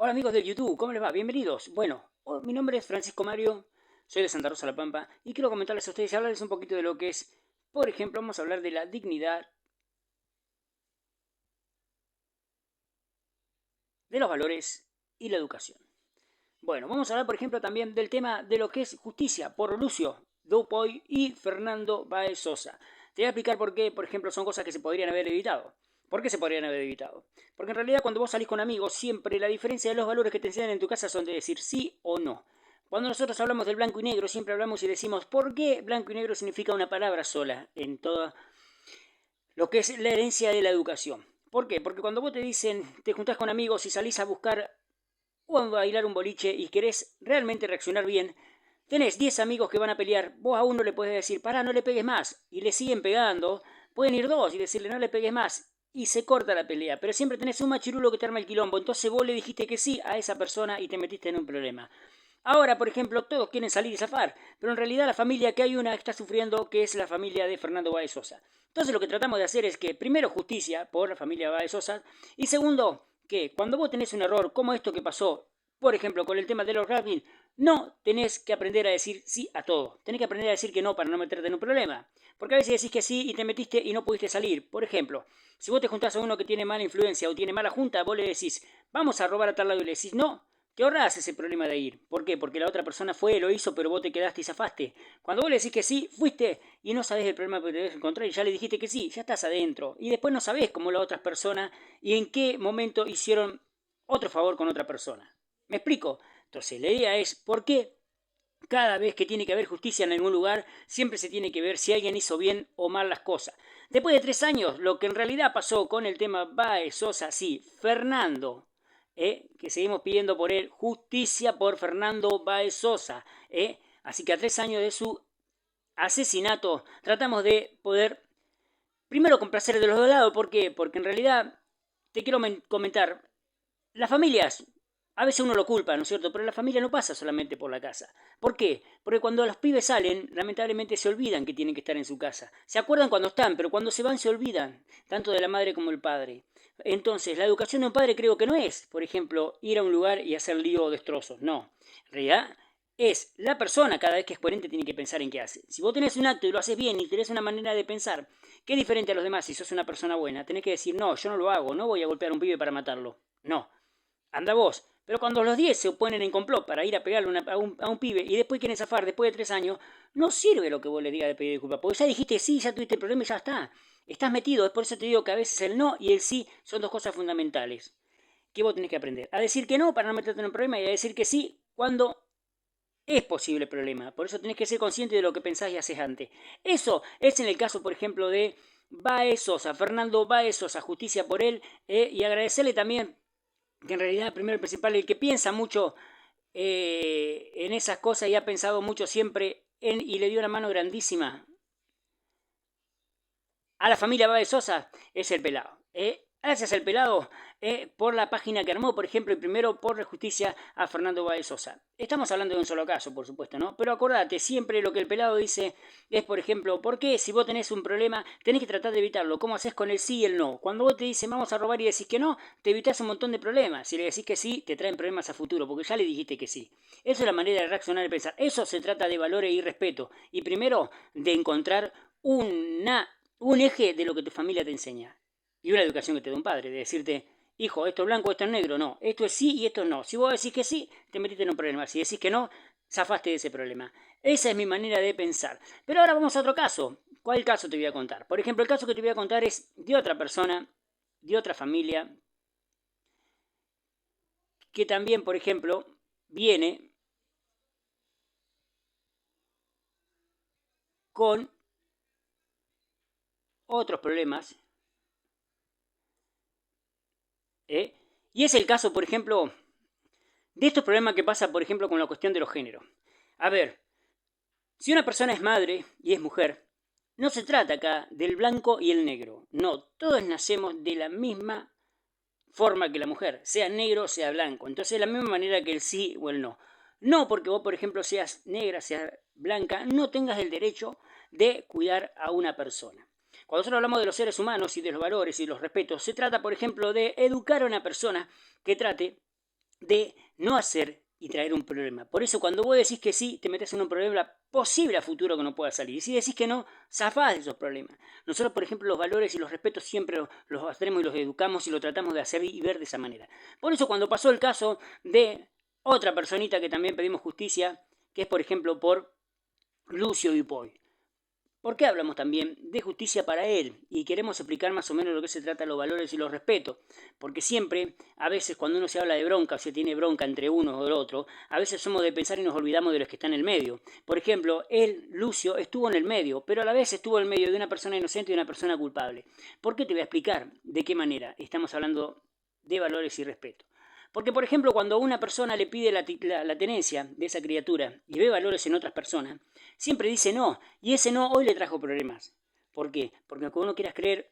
Hola amigos de YouTube, ¿cómo les va? Bienvenidos. Bueno, mi nombre es Francisco Mario, soy de Santa Rosa La Pampa y quiero comentarles a ustedes y hablarles un poquito de lo que es, por ejemplo, vamos a hablar de la dignidad, de los valores y la educación. Bueno, vamos a hablar, por ejemplo, también del tema de lo que es justicia por Lucio Dupuy y Fernando Baez Sosa. Te voy a explicar por qué, por ejemplo, son cosas que se podrían haber evitado. ¿Por qué se podrían haber evitado? Porque en realidad cuando vos salís con amigos, siempre la diferencia de los valores que te enseñan en tu casa son de decir sí o no. Cuando nosotros hablamos del blanco y negro, siempre hablamos y decimos ¿por qué blanco y negro significa una palabra sola en toda lo que es la herencia de la educación? ¿Por qué? Porque cuando vos te dicen, te juntás con amigos y salís a buscar o a bailar un boliche y querés realmente reaccionar bien, tenés 10 amigos que van a pelear, vos a uno le podés decir, pará, no le pegues más, y le siguen pegando, pueden ir dos y decirle, no le pegues más, y se corta la pelea, pero siempre tenés un machirulo que te arma el quilombo, entonces vos le dijiste que sí a esa persona y te metiste en un problema. Ahora, por ejemplo, todos quieren salir y zafar, pero en realidad la familia que hay una está sufriendo, que es la familia de Fernando Báez Sosa. Entonces lo que tratamos de hacer es que, primero, justicia por la familia Báez Sosa, y segundo, que cuando vos tenés un error como esto que pasó, por ejemplo, con el tema de los Rapid, no tenés que aprender a decir sí a todo. Tenés que aprender a decir que no para no meterte en un problema. Porque a veces decís que sí y te metiste y no pudiste salir. Por ejemplo, si vos te juntás a uno que tiene mala influencia o tiene mala junta, vos le decís, vamos a robar a tal lado y le decís, no, te ahorrás ese problema de ir. ¿Por qué? Porque la otra persona fue, lo hizo, pero vos te quedaste y zafaste. Cuando vos le decís que sí, fuiste y no sabés el problema que te debes encontrar y ya le dijiste que sí, ya estás adentro. Y después no sabés cómo las otras personas y en qué momento hicieron otro favor con otra persona. ¿Me explico? Entonces, la idea es por qué cada vez que tiene que haber justicia en algún lugar, siempre se tiene que ver si alguien hizo bien o mal las cosas. Después de 3 años, lo que en realidad pasó con el tema Baez Sosa, sí, Fernando, que seguimos pidiendo por él justicia por Fernando Baez Sosa. Así que a 3 años de su asesinato, tratamos de poder primero complacer de los dos lados. ¿Por qué? Porque en realidad, te quiero comentar, las familias, a veces uno lo culpa, ¿no es cierto? Pero la familia no pasa solamente por la casa. ¿Por qué? Porque cuando los pibes salen, lamentablemente se olvidan que tienen que estar en su casa. Se acuerdan cuando están, pero cuando se van se olvidan, tanto de la madre como del padre. Entonces, la educación de un padre creo que no es, por ejemplo, ir a un lugar y hacer lío o destrozos. No. En realidad, es la persona cada vez que es coherente tiene que pensar en qué hace. Si vos tenés un acto y lo haces bien y tenés una manera de pensar que es diferente a los demás, si sos una persona buena, tenés que decir, no, yo no lo hago, no voy a golpear a un pibe para matarlo. No, anda vos. Pero cuando los 10 se oponen en complot para ir a pegarle a un pibe y después quieren zafar después de 3 años, no sirve lo que vos le digas de pedir disculpas. Porque ya dijiste sí, ya tuviste el problema y ya está. Estás metido. Es por eso te digo que a veces el no y el sí son dos cosas fundamentales que vos tenés que aprender. A decir que no para no meterte en un problema y a decir que sí cuando es posible el problema. Por eso tenés que ser consciente de lo que pensás y haces antes. Eso es en el caso, por ejemplo, de Baez Sosa, Fernando Baez Sosa, justicia por él, y agradecerle también que en realidad primero y principal, el que piensa mucho en esas cosas y ha pensado mucho siempre en, y le dio una mano grandísima a la familia Baez Sosa, es el pelado. Gracias al pelado por la página que armó, por ejemplo, y primero por la justicia a Fernando Baez Sosa. Estamos hablando de un solo caso, por supuesto, ¿no? Pero acordate, siempre lo que el pelado dice es, por ejemplo, ¿por qué si vos tenés un problema tenés que tratar de evitarlo? ¿Cómo haces con el sí y el no? Cuando vos te dicen vamos a robar y decís que no, te evitas un montón de problemas. Si le decís que sí, te traen problemas a futuro, porque ya le dijiste que sí. Esa es la manera de reaccionar y pensar. Eso se trata de valores y respeto. Y primero, de encontrar un eje de lo que tu familia te enseña. Y una educación que te da un padre, de decirte, hijo, esto es blanco, esto es negro, no, esto es sí y esto es no. Si vos decís que sí, te metiste en un problema. Si decís que no, zafaste de ese problema. Esa es mi manera de pensar. Pero ahora vamos a otro caso. ¿Cuál caso te voy a contar? Por ejemplo, el caso que te voy a contar es de otra persona, de otra familia, que también, por ejemplo, viene con otros problemas. ¿eh? Y es el caso, por ejemplo, de estos problemas que pasa, por ejemplo, con la cuestión de los géneros. A ver, si una persona es madre y es mujer, no se trata acá del blanco y el negro. No, todos nacemos de la misma forma que la mujer, sea negro, sea blanco. Entonces, de la misma manera que el sí o el no. No porque vos, por ejemplo, seas negra, seas blanca, no tengas el derecho de cuidar a una persona. Cuando nosotros hablamos de los seres humanos y de los valores y los respetos, se trata, por ejemplo, de educar a una persona que trate de no hacer y traer un problema. Por eso cuando vos decís que sí, te metes en un problema posible a futuro que no pueda salir. Y si decís que no, zafás de esos problemas. Nosotros, por ejemplo, los valores y los respetos siempre los hacemos y los educamos y lo tratamos de hacer y ver de esa manera. Por eso cuando pasó el caso de otra personita que también pedimos justicia, que es por ejemplo por Lucio Dupuy. ¿Por qué hablamos también de justicia para él? Y queremos explicar más o menos lo que se trata de los valores y los respetos. Porque siempre, a veces cuando uno se habla de bronca o se tiene bronca entre uno o el otro, a veces somos de pensar y nos olvidamos de los que están en el medio. Por ejemplo, él, Lucio, estuvo en el medio, pero a la vez estuvo en el medio de una persona inocente y de una persona culpable. ¿Por qué? Te voy a explicar de qué manera estamos hablando de valores y respeto. Porque, por ejemplo, cuando una persona le pide la tenencia de esa criatura y ve valores en otras personas, siempre dice no, y ese no hoy le trajo problemas. ¿Por qué? Porque aunque uno quieras creer,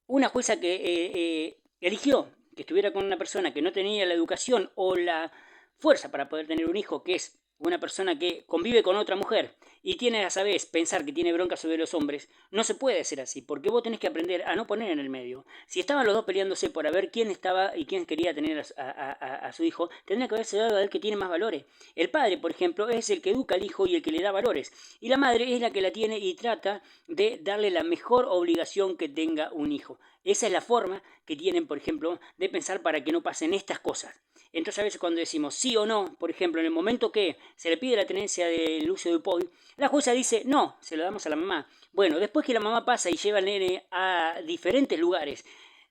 una jueza que eligió que estuviera con una persona que no tenía la educación o la fuerza para poder tener un hijo, que es una persona que convive con otra mujer y tiene a su vez pensar que tiene bronca sobre los hombres, no se puede ser así, porque vos tenés que aprender a no poner en el medio. Si estaban los dos peleándose por a ver quién estaba y quién quería tener a su hijo, tendría que haberse dado a él que tiene más valores. El padre, por ejemplo, es el que educa al hijo y el que le da valores, y la madre es la que la tiene y trata de darle la mejor obligación que tenga un hijo. Esa es la forma que tienen, por ejemplo, de pensar para que no pasen estas cosas. Entonces a veces cuando decimos sí o no, por ejemplo, en el momento que se le pide la tenencia de Lucio Dupuy, la jueza dice no, se lo damos a la mamá. Bueno, después que la mamá pasa y lleva al nene a diferentes lugares,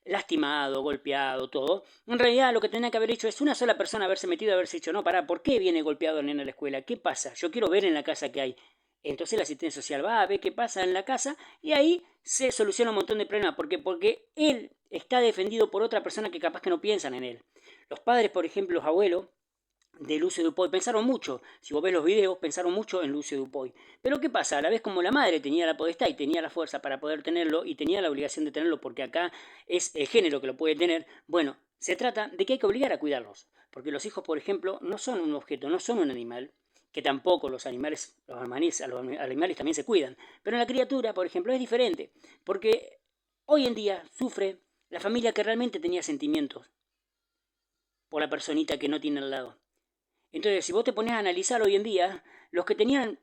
lastimado, golpeado, todo, en realidad lo que tenía que haber hecho es una sola persona haberse metido, haberse dicho, no, pará, ¿por qué viene golpeado el nene a la escuela? ¿Qué pasa? Yo quiero ver en la casa qué hay. Entonces la asistencia social va a ver qué pasa en la casa y ahí se soluciona un montón de problemas. ¿Por qué? Porque él está defendido por otra persona que capaz que no piensan en él. Los padres, por ejemplo, los abuelos de Lucio Dupuy pensaron mucho, si vos ves los videos, pensaron mucho en Lucio Dupuy. Pero ¿qué pasa? A la vez como la madre tenía la potestad y tenía la fuerza para poder tenerlo y tenía la obligación de tenerlo porque acá es el género que lo puede tener, bueno, se trata de que hay que obligar a cuidarlos. Porque los hijos, por ejemplo, no son un objeto, no son un animal, que tampoco los animales también se cuidan. Pero en la criatura, por ejemplo, es diferente. Porque hoy en día sufre la familia que realmente tenía sentimientos por la personita que no tiene al lado. Entonces, si vos te pones a analizar hoy en día, los que tenían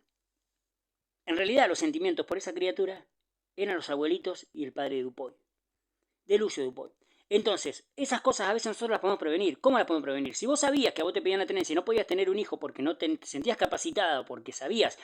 en realidad los sentimientos por esa criatura eran los abuelitos y el padre de Dupuy, de Lucio Dupuy. Entonces, esas cosas a veces nosotros las podemos prevenir. ¿Cómo las podemos prevenir? Si vos sabías que a vos te pedían la tenencia y no podías tener un hijo porque no te sentías capacitado, porque sabías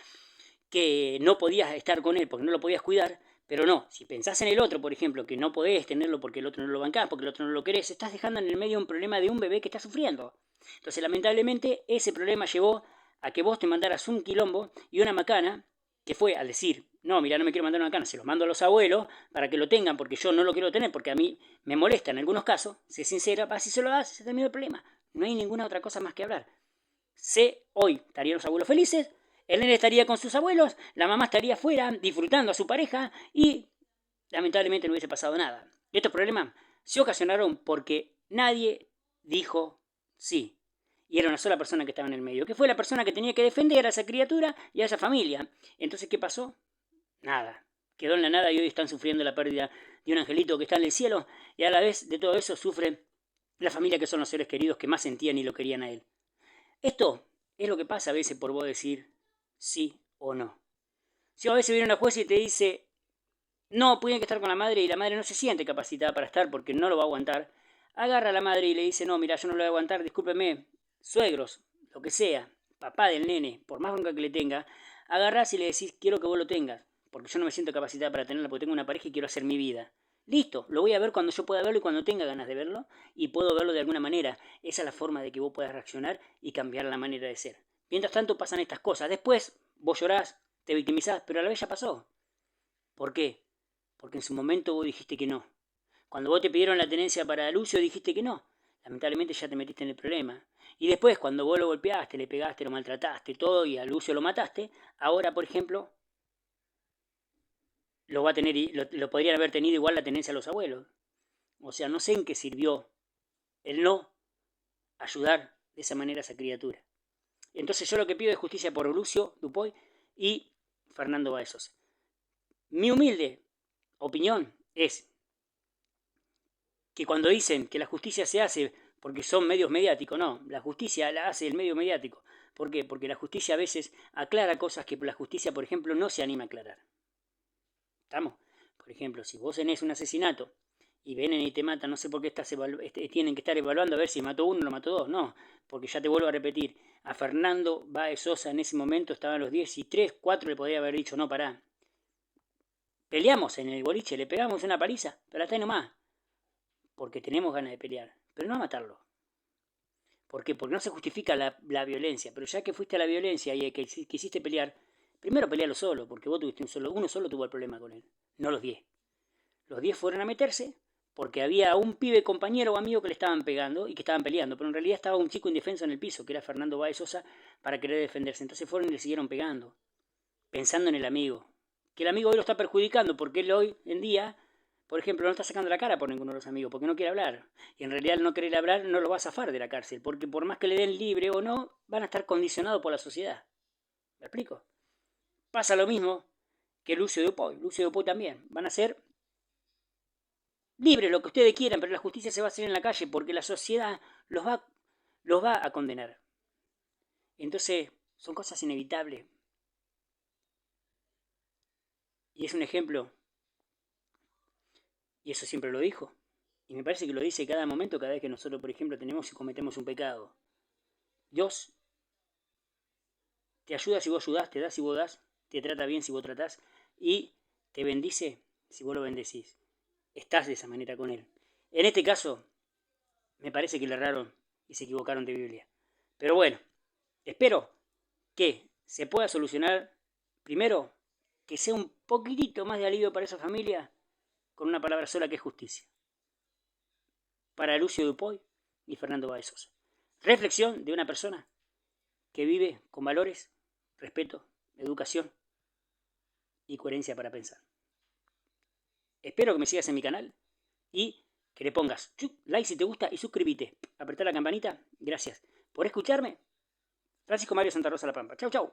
que no podías estar con él, porque no lo podías cuidar, pero no, si pensás en el otro, por ejemplo, que no podés tenerlo porque el otro no lo bancás, porque el otro no lo querés, estás dejando en el medio un problema de un bebé que está sufriendo. Entonces, lamentablemente, ese problema llevó a que vos te mandaras un quilombo y una macana, que fue al decir, no, mira, no me quiero mandar una macana, se los mando a los abuelos para que lo tengan porque yo no lo quiero tener, porque a mí me molesta en algunos casos, sé sincera, si se lo das, se termina el problema. No hay ninguna otra cosa más que hablar. Sé hoy, estarían los abuelos felices, el nene estaría con sus abuelos, la mamá estaría afuera disfrutando a su pareja y lamentablemente no hubiese pasado nada. Y estos problemas se ocasionaron porque nadie dijo sí. Y era una sola persona que estaba en el medio, que fue la persona que tenía que defender a esa criatura y a esa familia. Entonces, ¿qué pasó? Nada. Quedó en la nada y hoy están sufriendo la pérdida de un angelito que está en el cielo y a la vez de todo eso sufre la familia que son los seres queridos que más sentían y lo querían a él. Esto es lo que pasa a veces por vos decir sí o no. Si a veces viene una jueza y te dice no, pueden que estar con la madre y la madre no se siente capacitada para estar porque no lo va a aguantar, agarra a la madre y le dice no, mira, yo no lo voy a aguantar, discúlpeme, suegros, lo que sea, papá del nene, por más bronca que le tenga, agarrás y le decís quiero que vos lo tengas, porque yo no me siento capacitada para tenerla porque tengo una pareja y quiero hacer mi vida. Listo, lo voy a ver cuando yo pueda verlo y cuando tenga ganas de verlo y puedo verlo de alguna manera. Esa es la forma de que vos puedas reaccionar y cambiar la manera de ser. Mientras tanto pasan estas cosas. Después vos llorás, te victimizás, pero a la vez ya pasó. ¿Por qué? Porque en su momento vos dijiste que no. Cuando vos te pidieron la tenencia para Lucio dijiste que no. Lamentablemente ya te metiste en el problema. Y después cuando vos lo golpeaste, le pegaste, lo maltrataste, todo y a Lucio lo mataste, ahora por ejemplo lo va a tener, lo podrían haber tenido igual la tenencia a los abuelos. O sea, no sé en qué sirvió el no ayudar de esa manera a esa criatura. Entonces yo lo que pido es justicia por Lucio Dupuy y Fernando Baezos. Mi humilde opinión es que cuando dicen que la justicia se hace porque son medios mediáticos, no, la justicia la hace el medio mediático. ¿Por qué? Porque la justicia a veces aclara cosas que la justicia, por ejemplo, no se anima a aclarar. ¿Estamos? Por ejemplo, si vos tenés un asesinato y vienen y te matan, no sé por qué tienen que estar evaluando a ver si mató uno o lo mató dos, no, porque ya te vuelvo a repetir, a Fernando Báez Sosa en ese momento estaban los 10 y 3, 4 le podría haber dicho, no, pará, peleamos en el boliche, le pegamos una paliza, pero hasta ahí nomás, porque tenemos ganas de pelear, pero no a matarlo. ¿Por qué? Porque no se justifica la violencia, pero ya que fuiste a la violencia y que quisiste pelear, primero pelealo solo, porque vos tuviste uno solo tuvo el problema con él, no los 10. Los 10 fueron a meterse porque había un pibe compañero o amigo que le estaban pegando y que estaban peleando, pero en realidad estaba un chico indefenso en el piso, que era Fernando Báez Sosa, para querer defenderse. Entonces fueron y le siguieron pegando, pensando en el amigo. Que el amigo hoy lo está perjudicando porque él hoy en día, por ejemplo, no está sacando la cara por ninguno de los amigos, porque no quiere hablar. Y en realidad al no querer hablar no lo va a zafar de la cárcel, porque por más que le den libre o no, van a estar condicionados por la sociedad. ¿Me explico? Pasa lo mismo que Lucio Dupuy. Lucio Dupuy también. Van a ser libres lo que ustedes quieran, pero la justicia se va a hacer en la calle porque la sociedad los va a condenar. Entonces, son cosas inevitables. Y es un ejemplo, y eso siempre lo dijo. Y me parece que lo dice cada momento, cada vez que nosotros, por ejemplo, tenemos y cometemos un pecado. Dios te ayuda si vos ayudás, te da si vos das, te trata bien si vos tratás, y te bendice si vos lo bendecís. Estás de esa manera con Él. En este caso, me parece que le erraron y se equivocaron de Biblia. Pero bueno, espero que se pueda solucionar, primero, que sea un poquitito más de alivio para esa familia, con una palabra sola que es justicia. Para Lucio Dupuy y Fernando Báez Sosa. Reflexión de una persona que vive con valores, respeto, educación y coherencia para pensar. Espero que me sigas en mi canal y que le pongas like si te gusta y suscríbete. Apretar la campanita. Gracias por escucharme. Francisco Mario Santa Rosa La Pampa. Chau, chau.